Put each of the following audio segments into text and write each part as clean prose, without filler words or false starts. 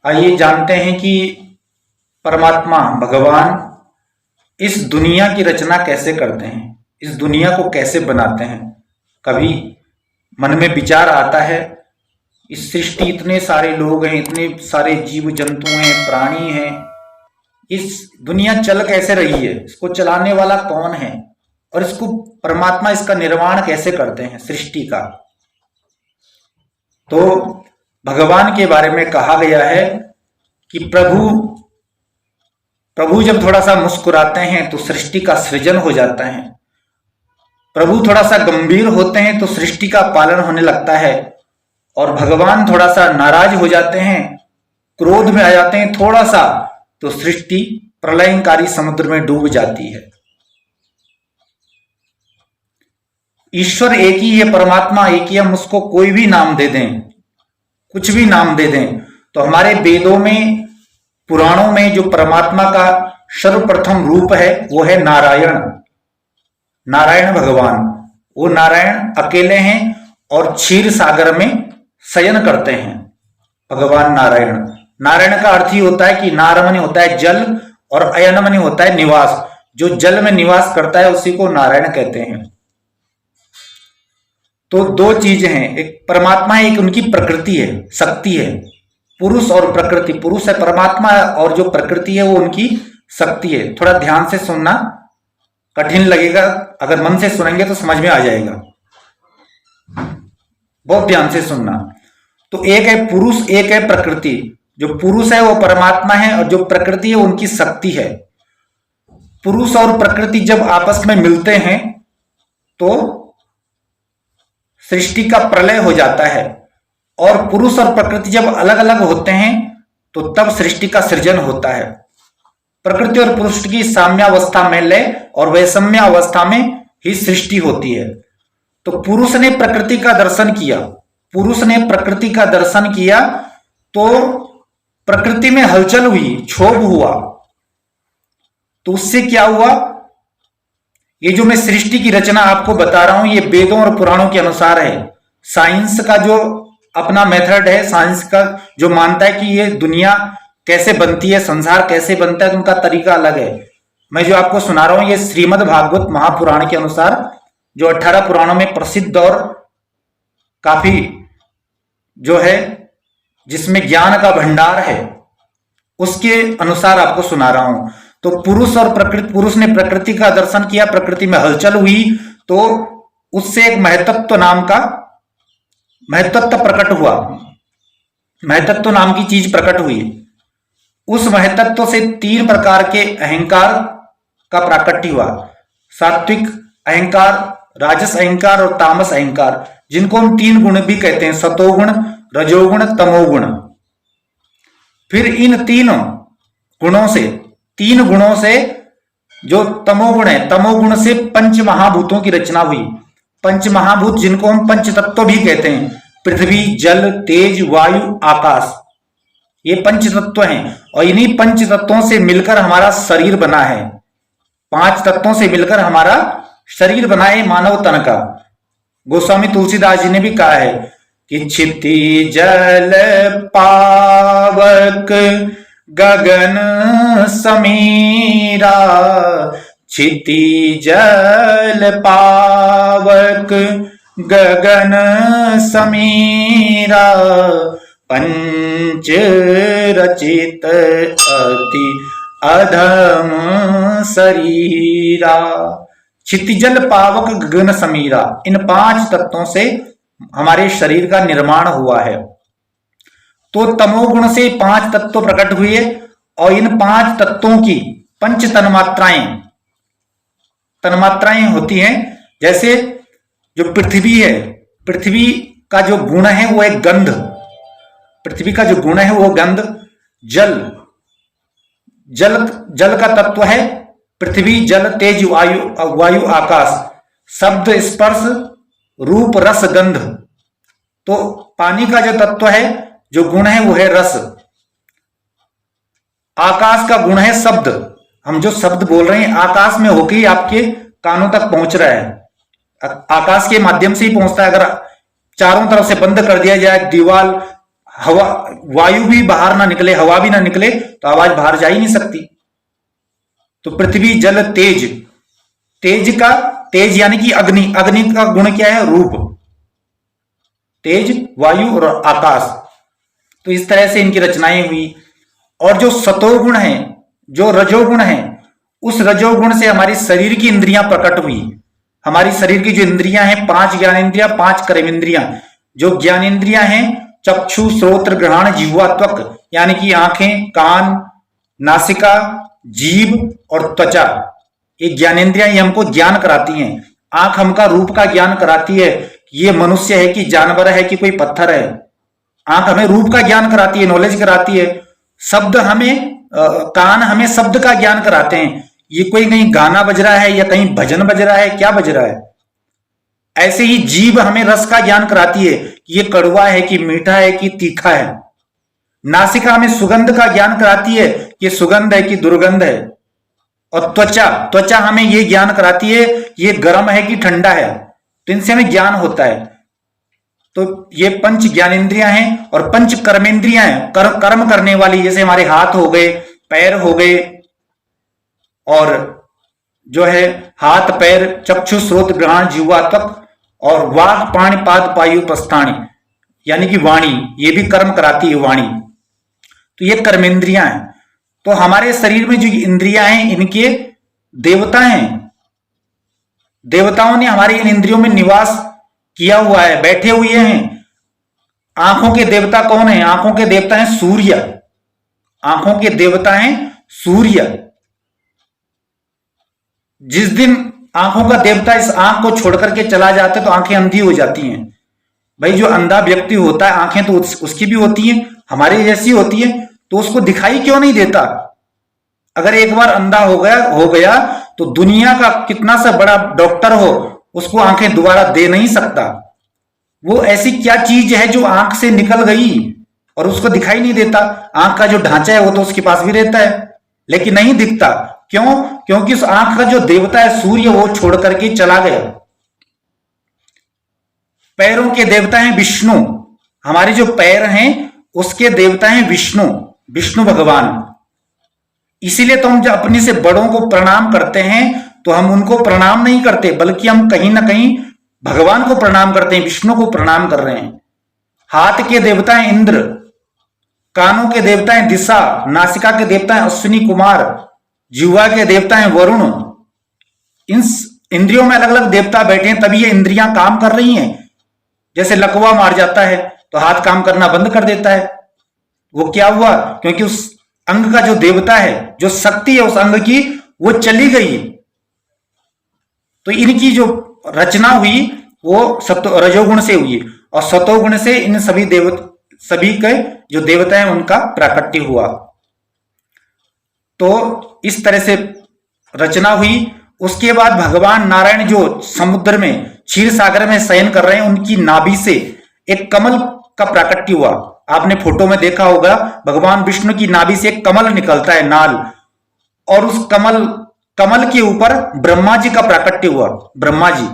आइए जानते हैं कि परमात्मा भगवान इस दुनिया की रचना कैसे करते हैं, इस दुनिया को कैसे बनाते हैं। कभी मन में विचार आता है, इस सृष्टि इतने सारे लोग हैं, इतने सारे जीव जंतु हैं, प्राणी हैं, इस दुनिया चल कैसे रही है, इसको चलाने वाला कौन है और इसको परमात्मा इसका निर्माण कैसे करते हैं सृष्टि का। तो भगवान के बारे में कहा गया है कि प्रभु जब थोड़ा सा मुस्कुराते हैं तो सृष्टि का सृजन हो जाता है। प्रभु थोड़ा सा गंभीर होते हैं तो सृष्टि का पालन होने लगता है। और भगवान थोड़ा सा नाराज हो जाते हैं, क्रोध में आ जाते हैं थोड़ा सा, तो सृष्टि प्रलयंकारी समुद्र में डूब जाती है। ईश्वर एक ही है, परमात्मा एक ही। हम उसको कोई भी नाम दे दें, कुछ भी नाम दे दें, तो हमारे वेदों में, पुराणों में जो परमात्मा का सर्वप्रथम रूप है वो है नारायण। नारायण भगवान, वो नारायण अकेले हैं और क्षीर सागर में शयन करते हैं। भगवान नारायण, नारायण का अर्थ ही होता है कि नार मने होता है जल और अयन मने होता है निवास। जो जल में निवास करता है उसी को नारायण कहते हैं। तो दो चीजें हैं, एक परमात्मा है, एक उनकी प्रकृति है, शक्ति है। पुरुष और प्रकृति, पुरुष है परमात्मा और जो प्रकृति है वो उनकी शक्ति है। थोड़ा ध्यान से सुनना, कठिन लगेगा, अगर मन से सुनेंगे तो समझ में आ जाएगा। बहुत ध्यान से सुनना। तो एक है पुरुष, एक है प्रकृति। जो पुरुष है वो परमात्मा है और जो प्रकृति है उनकी शक्ति है। पुरुष और प्रकृति जब आपस में मिलते हैं तो सृष्टि का प्रलय हो जाता है, और पुरुष और प्रकृति जब अलग अलग होते हैं तो तब सृष्टि का सृजन होता है। प्रकृति और पुरुष की साम्यावस्था में लय और वैषम्य अवस्था में ही सृष्टि होती है। तो पुरुष ने प्रकृति का दर्शन किया, पुरुष ने प्रकृति का दर्शन किया तो प्रकृति में हलचल हुई, क्षोभ हुआ। तो उससे क्या हुआ, ये जो मैं सृष्टि की रचना आपको बता रहा हूं ये वेदों और पुराणों के अनुसार है। साइंस का जो अपना मेथड है, साइंस का जो मानता है कि ये दुनिया कैसे बनती है, संसार कैसे बनता है, तो उनका तरीका अलग है। मैं जो आपको सुना रहा हूं ये श्रीमद् भागवत महापुराण के अनुसार, जो 18 पुराणों में प्रसिद्ध और काफी जो है जिसमें ज्ञान का भंडार है, उसके अनुसार आपको सुना रहा हूं। तो पुरुष और प्रकृति, पुरुष ने प्रकृति का दर्शन किया, प्रकृति में हलचल हुई तो उससे एक महतत्व नाम का महतत्व प्रकट हुआ, महतत्व नाम की चीज प्रकट हुई। उस महतत्व से 3 प्रकार के अहंकार का प्राकट्य हुआ। सात्विक अहंकार, राजस अहंकार और तामस अहंकार, जिनको हम 3 गुण भी कहते हैं, सतोगुण, रजोगुण, तमोगुण। फिर इन 3 गुणों से जो तमोगुण है, तमोगुण से 5 महाभूतों की रचना हुई। 5 महाभूत जिनको हम पंच तत्व भी कहते हैं, पृथ्वी, जल, तेज, वायु, आकाश, ये पंच तत्व हैं। और इन्हीं पंच तत्वों से मिलकर हमारा शरीर बना है। 5 तत्वों से मिलकर हमारा शरीर बना है मानव तन का। गोस्वामी तुलसीदास जी ने भी कहा है कि क्षिति जल पावक गगन समीरा, क्षिति जल पावक गगन समीरा, पंच रचित अति अधम शरीरा। क्षितिजल पावक गगन समीरा, इन 5 तत्वों से हमारे शरीर का निर्माण हुआ है। तो तमोगुण से 5 तत्व प्रकट हुए और इन 5 तत्वों की 5 तन्मात्राएं होती हैं। जैसे जो पृथ्वी है, पृथ्वी का जो गुण है वो है गंध, पृथ्वी का जो गुण है वो गंध। जल का तत्व है पृथ्वी, जल, तेज, वायु, आकाश, शब्द, स्पर्श, रूप, रस, गंध। तो पानी का जो तत्व है, जो गुण है वो है रस। आकाश का गुण है शब्द। हम जो शब्द बोल रहे हैं आकाश में होकर ही आपके कानों तक पहुंच रहा है, आकाश के माध्यम से ही पहुंचता है। अगर चारों तरफ से बंद कर दिया जाए, दीवार हवा, वायु भी बाहर ना निकले, हवा भी ना निकले तो आवाज बाहर जा ही नहीं सकती। तो पृथ्वी जल तेज, तेज का तेज यानी कि अग्नि, अग्नि का गुण क्या है? रूप। तेज, वायु और आकाश। तो इस तरह से इनकी रचनाएं हुई। और जो सतोगुण है, जो रजोगुण है, उस रजोगुण से हमारी शरीर की इंद्रियां प्रकट हुई। हमारी शरीर की जो इंद्रियां हैं, 5 ज्ञानेंद्रियां, 5 कर्मेंद्रियां। जो ज्ञानेंद्रियां हैं, चक्षु, श्रोत्र, घ्राण, जिह्वा, त्वक, यानी कि आंखें, कान, नासिका, जीभ और त्वचा, ये ज्ञानेंद्रियां ये हमको ज्ञान कराती हैं। आंख हमका रूप का ज्ञान कराती है, ये मनुष्य है कि जानवर है कि कोई पत्थर है। आंख हमें रूप का ज्ञान कराती है, नॉलेज कराती है। शब्द हमें कान हमें शब्द का ज्ञान कराते हैं, ये कोई कहीं गाना बज रहा है या कहीं भजन बज रहा है, क्या बज रहा है। ऐसे ही जीभ हमें रस का ज्ञान कराती है कि ये कड़वा है कि मीठा है कि तीखा है। नासिका हमें सुगंध का ज्ञान कराती है कि सुगंध है कि दुर्गंध है। और त्वचा, त्वचा हमें ये ज्ञान कराती है ये गर्म है कि ठंडा है। तो इनसे हमें ज्ञान होता है। तो ये पंच ज्ञानेंद्रियां हैं और पंच कर्मेंद्रियां हैं, कर्म करने वाली, जैसे हमारे हाथ हो गए, पैर हो गए, और जो है हाथ, पैर, चक्षु, श्रोत्र, घ्राण, जिह्वा, त्वक, और वाक्, पाणि, पाद, पायु, पस्ताणी, यानी कि वाणी, ये भी कर्म कराती है वाणी। तो ये कर्मेंद्रियां हैं। तो हमारे शरीर में जो इंद्रियां हैं, इनके देवता हैं। देवताओं ने हमारे इन इंद्रियों में निवास किया हुआ है, बैठे हुए हैं। आंखों के देवता कौन है? आंखों के देवता हैं सूर्य। आंखों के देवता हैं सूर्य। जिस दिन आंखों का देवता इस आंख को छोड़कर के चला जाता है तो आंखें अंधी हो जाती हैं। भाई जो अंधा व्यक्ति होता है, आंखें तो उसकी भी होती हैं, हमारे जैसी होती है, तो उसको दिखाई क्यों नहीं देता? अगर एक बार अंधा हो गया तो दुनिया का कितना सा बड़ा डॉक्टर हो, उसको आंखें दोबारा दे नहीं सकता। वो ऐसी क्या चीज है जो आंख से निकल गई और उसको दिखाई नहीं देता? आंख का जो ढांचा है वो तो उसके पास भी रहता है, लेकिन नहीं दिखता। क्यों? क्योंकि उस आंख का जो देवता है सूर्य, वो छोड़ करके चला गया। पैरों के देवता हैं विष्णु। हमारे जो पैर हैं उसके देवता हैं विष्णु, विष्णु भगवान। इसीलिए तो हम जब अपने से बड़ों को प्रणाम करते हैं तो हम उनको प्रणाम नहीं करते, बल्कि हम कहीं ना कहीं भगवान को प्रणाम करते हैं, विष्णु को प्रणाम कर रहे हैं। हाथ के देवता हैं इंद्र, कानों के देवता हैं दिशा, नासिका के देवता हैं अश्विनी कुमार, जिह्वा के देवता हैं वरुण। इन इंद्रियों में अलग अलग देवता बैठे हैं, तभी ये इंद्रियां काम कर रही हैं। जैसे लकवा मार जाता है तो हाथ काम करना बंद कर देता है। वो क्या हुआ? क्योंकि उस अंग का जो देवता है, जो शक्ति है उस अंग की, वो चली गई। तो इनकी जो रचना हुई वो रजोगुण से हुई, और सतोगुण से इन सभी के जो देवता हैं उनका प्राकट्य हुआ। तो इस तरह से रचना हुई। उसके बाद भगवान नारायण जो समुद्र में, क्षीर सागर में शयन कर रहे हैं, उनकी नाभि से एक कमल का प्राकट्य हुआ। आपने फोटो में देखा होगा, भगवान विष्णु की नाभि से एक कमल निकलता है, नाल, और उस कमल के ऊपर ब्रह्मा जी का प्राकट्य हुआ। ब्रह्मा जी,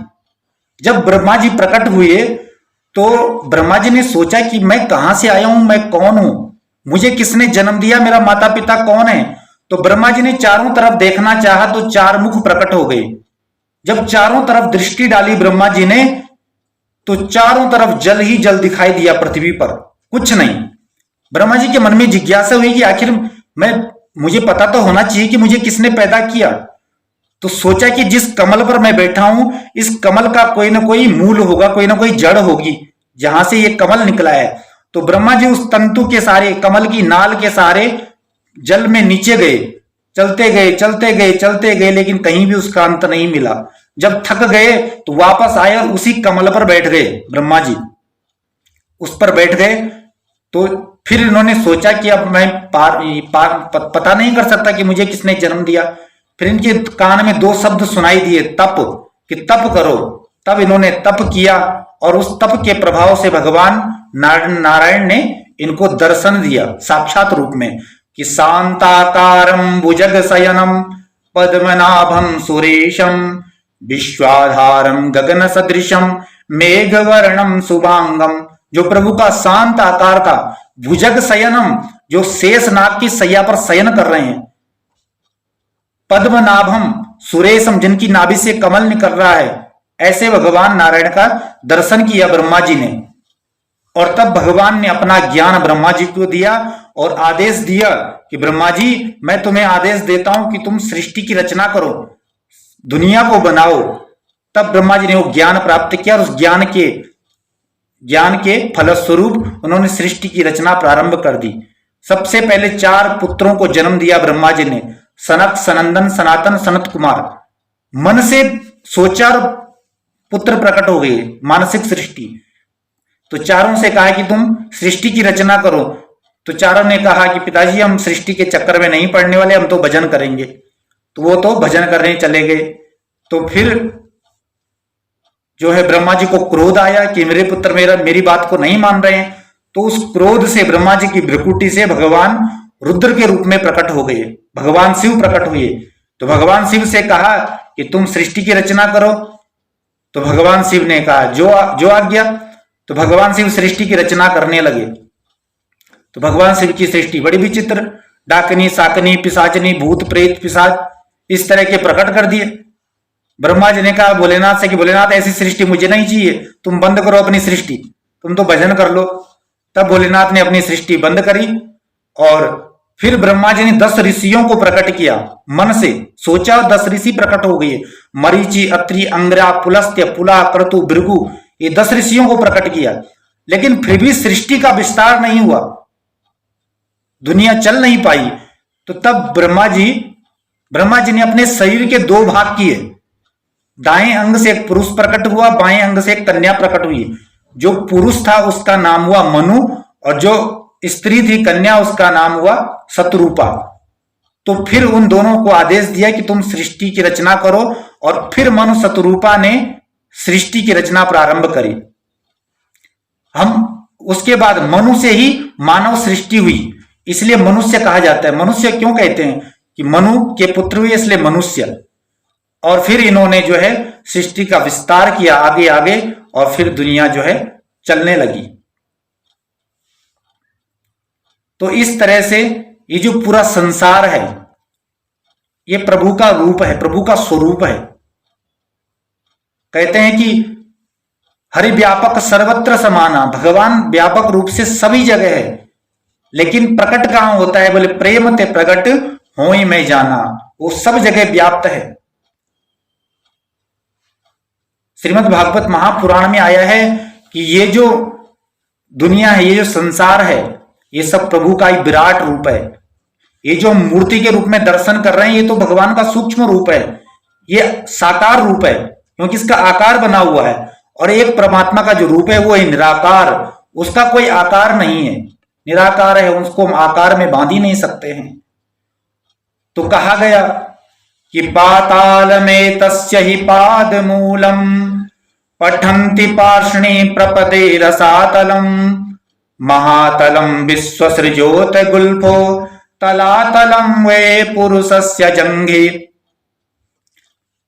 जब ब्रह्मा जी प्रकट हुए तो ब्रह्मा जी ने सोचा कि मैं कहां से आया हूं, मैं कौन हूं, मुझे किसने जन्म दिया, मेरा माता पिता कौन है। तो ब्रह्मा जी ने चारों तरफ देखना चाहा तो 4 मुख प्रकट हो गए। जब चारों तरफ दृष्टि डाली ब्रह्मा जी ने तो चारों तरफ जल ही जल दिखाई दिया, पृथ्वी पर कुछ नहीं। ब्रह्मा जी के मन में जिज्ञासा हुई कि आखिर मुझे पता तो होना चाहिए कि मुझे किसने पैदा किया। तो सोचा कि जिस कमल पर मैं बैठा हूं, इस कमल का कोई ना कोई मूल होगा, कोई ना कोई जड़ होगी जहां से ये कमल निकला है। तो ब्रह्मा जी उस तंतु के सहारे, कमल की नाल के सहारे जल में नीचे गए, चलते गए चलते गए चलते गए, लेकिन कहीं भी उसका अंत नहीं मिला। जब थक गए तो वापस आए और उसी कमल पर बैठ गए। ब्रह्मा जी उस पर बैठ गए। तो फिर इन्होंने सोचा कि अब मैं पता नहीं कर सकता कि मुझे किसने जन्म दिया। फिर इनके कान में 2 शब्द सुनाई दिए, तप, कि तप करो। तब इन्होंने तप किया और उस तप के प्रभाव से भगवान नारायण ने इनको दर्शन दिया साक्षात रूप में, कि शांताकारं भुजगशयनं पद्मनाभं सुरेशं विश्वाधारं गगन सदृशं मेघवर्णं शुभांगं जो प्रभु का शांत आकार था, भुजग शयनम, जो शेष नाग की सैया पर शयन कर रहे हैं, पद्मनाभम सुरेशम, जिनकी नाभि से कमल निकल रहा है, ऐसे भगवान नारायण का दर्शन किया ब्रह्मा जी ने। और तब भगवान ने अपना ज्ञान ब्रह्मा जी को दिया और आदेश दिया कि ब्रह्मा जी, मैं तुम्हें आदेश देता हूं कि तुम सृष्टि की रचना करो, दुनिया को बनाओ। तब ब्रह्मा जी ने वो ज्ञान प्राप्त किया और उस ज्ञान के फलस्वरूप उन्होंने सृष्टि की रचना प्रारंभ कर दी। सबसे पहले 4 पुत्रों को जन्म दिया ब्रह्मा जी ने, सनक, सनंदन, सनातन, सनत कुमार। मन से सोचा और पुत्र प्रकट हो गए, मानसिक सृष्टि। तो चारों से कहा कि तुम सृष्टि की रचना करो। तो चारों ने कहा कि पिताजी, हम सृष्टि के चक्कर में नहीं पड़ने वाले, हम तो भजन करेंगे। तो वो तो भजन करने चले गए। तो फिर जो है ब्रह्मा जी को क्रोध आया कि मेरे पुत्र मेरी बात को नहीं मान रहे हैं। तो उस क्रोध से ब्रह्मा जी की भ्रुकुटी से भगवान रुद्र के रूप में प्रकट हो गए, भगवान शिव प्रकट हुए। तो भगवान शिव से कहा कि तुम सृष्टि की रचना करो। तो भगवान शिव ने कहा जो आज्ञा। तो भगवान शिव सृष्टि की रचना करने लगे। तो भगवान शिव की सृष्टि बड़ी विचित्र, डाकनी, साकनी, पिशाचनी, भूत, प्रेत, पिशाच, इस तरह के प्रकट कर दिए। ब्रह्मा जी ने कहा भोलेनाथ से कि भोलेनाथ, ऐसी सृष्टि मुझे नहीं चाहिए, तुम बंद करो अपनी सृष्टि, तुम तो भजन कर लो। तब भोलेनाथ ने अपनी सृष्टि बंद करी और फिर ब्रह्मा जी ने 10 ऋषियों को प्रकट किया। मन से सोचा, 10 ऋषि प्रकट हो गए, मरीचि, अत्रि, अंग्रा, पुलस्त्य, पुला, क्रतु, भृगु, ये 10 ऋषियों को प्रकट किया। लेकिन फिर भी सृष्टि का विस्तार नहीं हुआ, दुनिया चल नहीं पाई। तो तब ब्रह्मा जी ने अपने शरीर के 2 भाग किए। दाएं अंग से एक पुरुष प्रकट हुआ, बाएं अंग से एक कन्या प्रकट हुई। जो पुरुष था उसका नाम हुआ मनु और जो स्त्री थी कन्या, उसका नाम हुआ शतरूपा। तो फिर उन दोनों को आदेश दिया कि तुम सृष्टि की रचना करो। और फिर मनु शतरूपा ने सृष्टि की रचना प्रारंभ करी। उसके बाद मनु से ही मानव सृष्टि हुई, इसलिए मनुष्य कहा जाता है। मनुष्य क्यों कहते हैं कि मनु के पुत्र हुए, इसलिए मनुष्य। और फिर इन्होंने जो है सृष्टि का विस्तार किया आगे आगे, और फिर दुनिया जो है चलने लगी। तो इस तरह से ये जो पूरा संसार है, ये प्रभु का रूप है, प्रभु का स्वरूप है। कहते हैं कि हरि व्यापक सर्वत्र समाना, भगवान व्यापक रूप से सभी जगह है। लेकिन प्रकट कहां होता है? बोले प्रेम ते प्रकट होई मैं जाना, वो सब जगह व्याप्त है। श्रीमद् भागवत महापुराण में आया है कि ये जो दुनिया है, ये जो संसार है, ये सब प्रभु का एक विराट रूप है। ये जो मूर्ति के रूप में दर्शन कर रहे हैं, ये तो भगवान का सूक्ष्म रूप है, ये साकार रूप है, क्योंकि इसका आकार बना हुआ है। और एक परमात्मा का जो रूप है वो है निराकार, उसका कोई आकार नहीं है, निराकार है, उसको हम आकार में बांध ही नहीं सकते हैं। तो कहा गया कि पाताल में तस्य ही पाद मूलम पठन्ति पार्ष्णी प्रपदे रसातलम महातलम विश्वसृजोत गुल्फो तलातलम वे पुरुषस्य जंघे।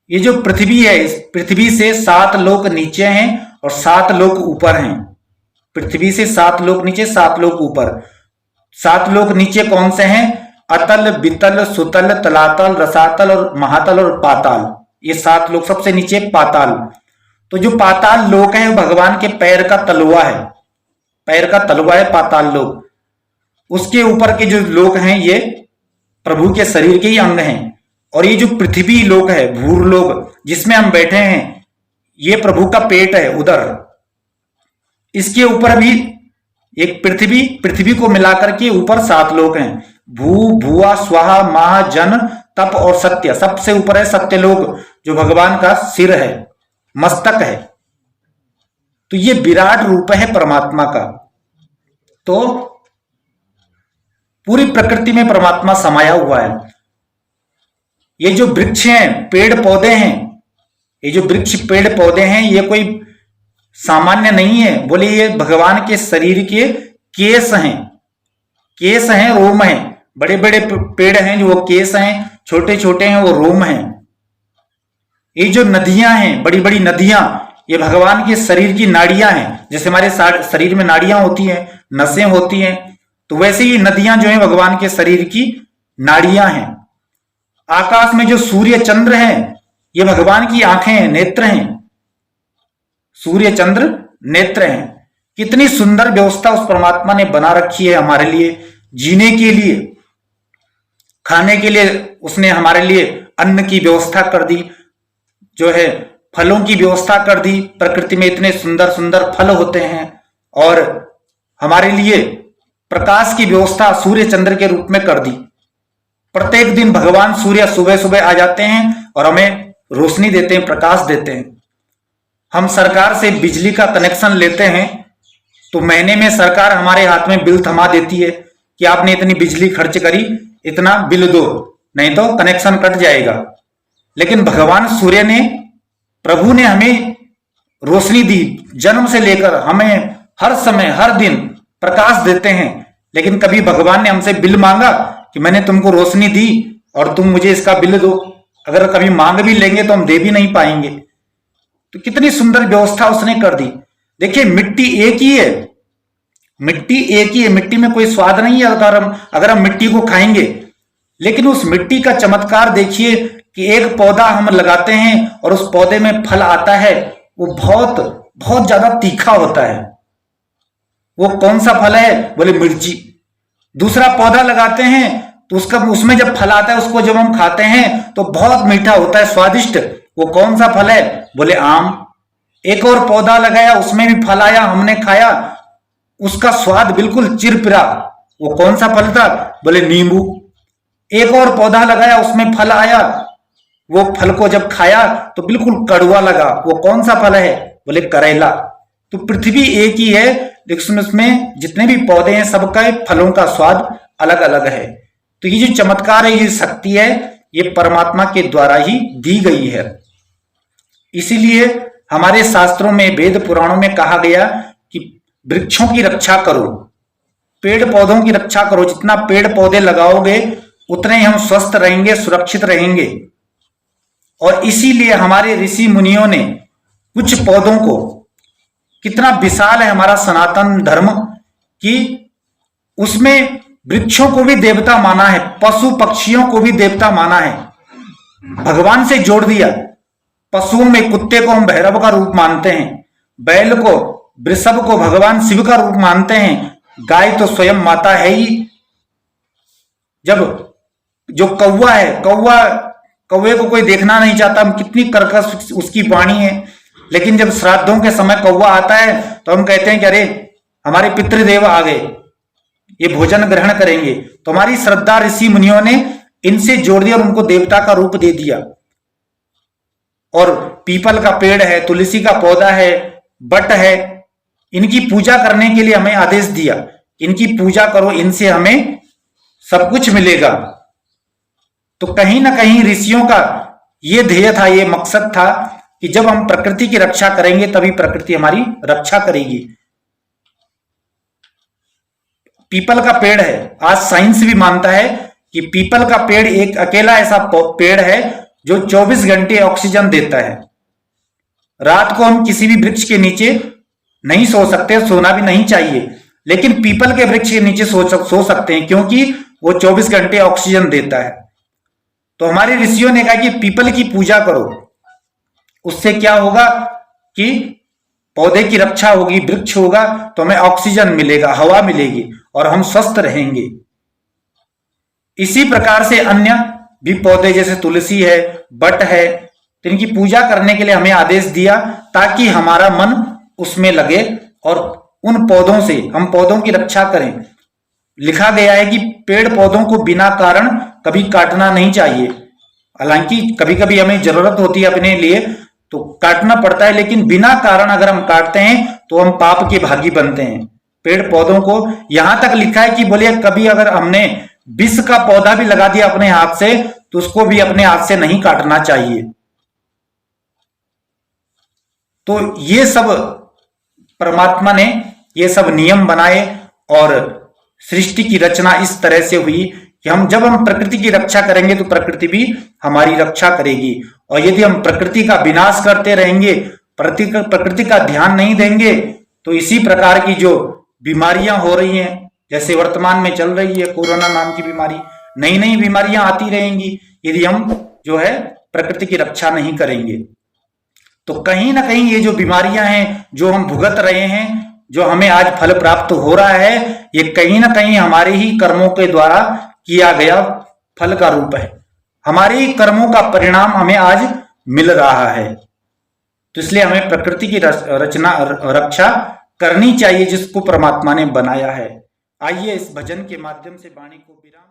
ये जो पृथ्वी है, इस पृथ्वी से 7 लोक नीचे हैं और 7 लोक ऊपर हैं। पृथ्वी से 7 लोक नीचे, 7 लोक ऊपर। 7 लोक नीचे कौन से हैं? अतल, बितल, सुतल, तलातल, रसातल और महातल और पाताल। ये 7 लोक। सबसे नीचे पाताल। तो जो पाताल लोक है भगवान के पैर का तलवा है, पैर का तलवा है पाताल लोक। उसके ऊपर के जो लोक हैं ये प्रभु के शरीर के ही अंग हैं। और ये जो पृथ्वी लोक है, भूर लोक, जिसमें हम बैठे हैं, ये प्रभु का पेट है, उदर। इसके ऊपर भी एक पृथ्वी को मिलाकर के ऊपर 7 लोक हैं। भू, भुआ, स्वाहा, महा, जन, तप और सत्य। सबसे ऊपर है सत्यलोक, जो भगवान का सिर है, मस्तक है। तो ये विराट रूप है परमात्मा का। तो पूरी प्रकृति में परमात्मा समाया हुआ है। ये जो वृक्ष हैं, पेड़ पौधे हैं, ये जो वृक्ष पेड़ पौधे हैं, ये कोई सामान्य नहीं है। बोले ये भगवान के शरीर के केस हैं, केस हैं, रोम हैं। बड़े बड़े पेड़ हैं जो वो केस हैं, छोटे छोटे हैं वो रोम हैं। ये जो नदियां हैं, बड़ी बड़ी नदियां, ये भगवान के शरीर की नाड़ियां हैं। जैसे हमारे शरीर में नाड़ियां होती हैं, नसें होती हैं, तो वैसे ही नदियां जो हैं भगवान के शरीर की नाड़ियां हैं। आकाश में जो सूर्य चंद्र हैं, ये भगवान की आंखें हैं, नेत्र हैं। सूर्य चंद्र नेत्र हैं। कितनी सुंदर व्यवस्था उस परमात्मा ने बना रखी है हमारे लिए जीने के लिए, खाने के लिए उसने हमारे लिए अन्न की व्यवस्था कर दी, जो है फलों की व्यवस्था कर दी। प्रकृति में इतने सुंदर सुंदर फल होते हैं। और हमारे लिए प्रकाश की व्यवस्था सूर्य चंद्र के रूप में कर दी। प्रत्येक दिन भगवान सूर्य सुबह सुबह आ जाते हैं और हमें रोशनी देते हैं, प्रकाश देते हैं। हम सरकार से बिजली का कनेक्शन लेते हैं तो महीने में सरकार हमारे हाथ में बिल थमा देती है कि आपने इतनी बिजली खर्च करी, इतना बिल दो, नहीं तो कनेक्शन कट जाएगा। लेकिन भगवान सूर्य ने, प्रभु ने हमें रोशनी दी, जन्म से लेकर हमें हर समय हर दिन प्रकाश देते हैं। लेकिन कभी भगवान ने हमसे बिल मांगा कि मैंने तुमको रोशनी दी और तुम मुझे इसका बिल दो? अगर कभी मांग भी लेंगे तो हम दे भी नहीं पाएंगे। तो कितनी सुंदर व्यवस्था उसने कर दी। देखिए मिट्टी एक ही है, मिट्टी एक ही है, मिट्टी में कोई स्वाद नहीं है अगर हम मिट्टी को खाएंगे। लेकिन उस मिट्टी का चमत्कार देखिए कि एक पौधा हम लगाते हैं और उस पौधे में फल आता है, वो बहुत बहुत ज्यादा तीखा होता है। वो कौन सा फल है? बोले मिर्ची। दूसरा पौधा लगाते हैं तो उसमें जब फल आता है, उसको जब हम खाते हैं तो बहुत मीठा होता है, स्वादिष्ट। वो कौन सा फल है? बोले आम। एक और पौधा लगाया, उसमें भी फल आया, हमने खाया, उसका स्वाद बिल्कुल चिरपिरा। वो कौन सा फल था? बोले नींबू। एक और पौधा लगाया, उसमें फल आया, वो फल को जब खाया तो बिल्कुल कड़वा लगा। वो कौन सा फल है? बोले करेला। तो पृथ्वी एक ही है, लेकिन उसमें जितने भी पौधे हैं सबका फलों का स्वाद अलग अलग है। तो ये जो चमत्कार है, ये शक्ति है, ये परमात्मा के द्वारा ही दी गई है। इसीलिए हमारे शास्त्रों में, वेद पुराणों में कहा गया कि वृक्षों की रक्षा करो, पेड़ पौधों की रक्षा करो। जितना पेड़ पौधे लगाओगे उतने ही हम स्वस्थ रहेंगे, सुरक्षित रहेंगे। और इसीलिए हमारे ऋषि मुनियों ने कुछ पौधों को, कितना विशाल है हमारा सनातन धर्म कि उसमें वृक्षों को भी देवता माना है, पशु पक्षियों को भी देवता माना है, भगवान से जोड़ दिया। पशुओं में कुत्ते को हम भैरव का रूप मानते हैं, बैल को, वृषभ को भगवान शिव का रूप मानते हैं, गाय तो स्वयं माता है ही। जब जो कौवा है, कौवे को कोई देखना नहीं चाहता, हम कितनी कर्कश उसकी वाणी है, लेकिन जब श्राद्धों के समय कौवा आता है तो हम कहते हैं कि अरे हमारे पितृदेव आ गए, ये भोजन ग्रहण करेंगे। तो हमारी श्रद्धा ऋषि मुनियों ने इनसे जोड़ दिया और उनको देवता का रूप दे दिया। और पीपल का पेड़ है, तुलसी का पौधा है, बट है, इनकी पूजा करने के लिए हमें आदेश दिया, इनकी पूजा करो, इनसे हमें सब कुछ मिलेगा। तो कहीं ना कहीं ऋषियों का ये ध्येय था, ये मकसद था कि जब हम प्रकृति की रक्षा करेंगे तभी प्रकृति हमारी रक्षा करेगी। पीपल का पेड़ है, आज साइंस भी मानता है कि पीपल का पेड़ एक अकेला ऐसा पेड़ है जो 24 घंटे ऑक्सीजन देता है। रात को हम किसी भी वृक्ष के नीचे नहीं सो सकते, सोना भी नहीं चाहिए, लेकिन पीपल के वृक्ष के नीचे सो सकते हैं, क्योंकि वो 24 घंटे ऑक्सीजन देता है। तो हमारे ऋषियों ने कहा कि पीपल की पूजा करो, उससे क्या होगा कि पौधे की रक्षा होगी, वृक्ष होगा तो हमें ऑक्सीजन मिलेगा, हवा मिलेगी और हम स्वस्थ रहेंगे। इसी प्रकार से अन्य भी पौधे जैसे तुलसी है, बट है, तो इनकी पूजा करने के लिए हमें आदेश दिया ताकि हमारा मन उसमें लगे और उन पौधों से हम पौधों की रक्षा करें। लिखा गया है कि पेड़ पौधों को बिना कारण कभी काटना नहीं चाहिए। हालांकि कभी कभी हमें जरूरत होती है अपने लिए तो काटना पड़ता है, लेकिन बिना कारण अगर हम काटते हैं तो हम पाप के भागी बनते हैं। पेड़ पौधों को यहां तक लिखा है कि बोले कभी अगर हमने विष का पौधा भी लगा दिया अपने हाथ से तो उसको भी अपने हाथ से नहीं काटना चाहिए। तो ये सब परमात्मा ने ये सब नियम बनाए और सृष्टि की रचना इस तरह से हुई कि जब हम प्रकृति की रक्षा करेंगे तो प्रकृति भी हमारी रक्षा करेगी। और यदि हम प्रकृति का विनाश करते रहेंगे प्रकृति का ध्यान नहीं देंगे तो इसी प्रकार की जो बीमारियां हो रही हैं, जैसे वर्तमान में चल रही है कोरोना नाम की बीमारी, नई नई बीमारियां आती रहेंगी यदि हम जो है प्रकृति की रक्षा नहीं करेंगे। तो कहीं ना कहीं ये जो बीमारियां हैं जो हम भुगत रहे हैं, जो हमें आज फल प्राप्त हो रहा है, ये कहीं ना कहीं हमारे ही कर्मों के द्वारा किया गया फल का रूप है। हमारे ही कर्मों का परिणाम हमें आज मिल रहा है। तो इसलिए हमें प्रकृति की रक्षा करनी चाहिए जिसको परमात्मा ने बनाया है। आइए इस भजन के माध्यम से वाणी को विराम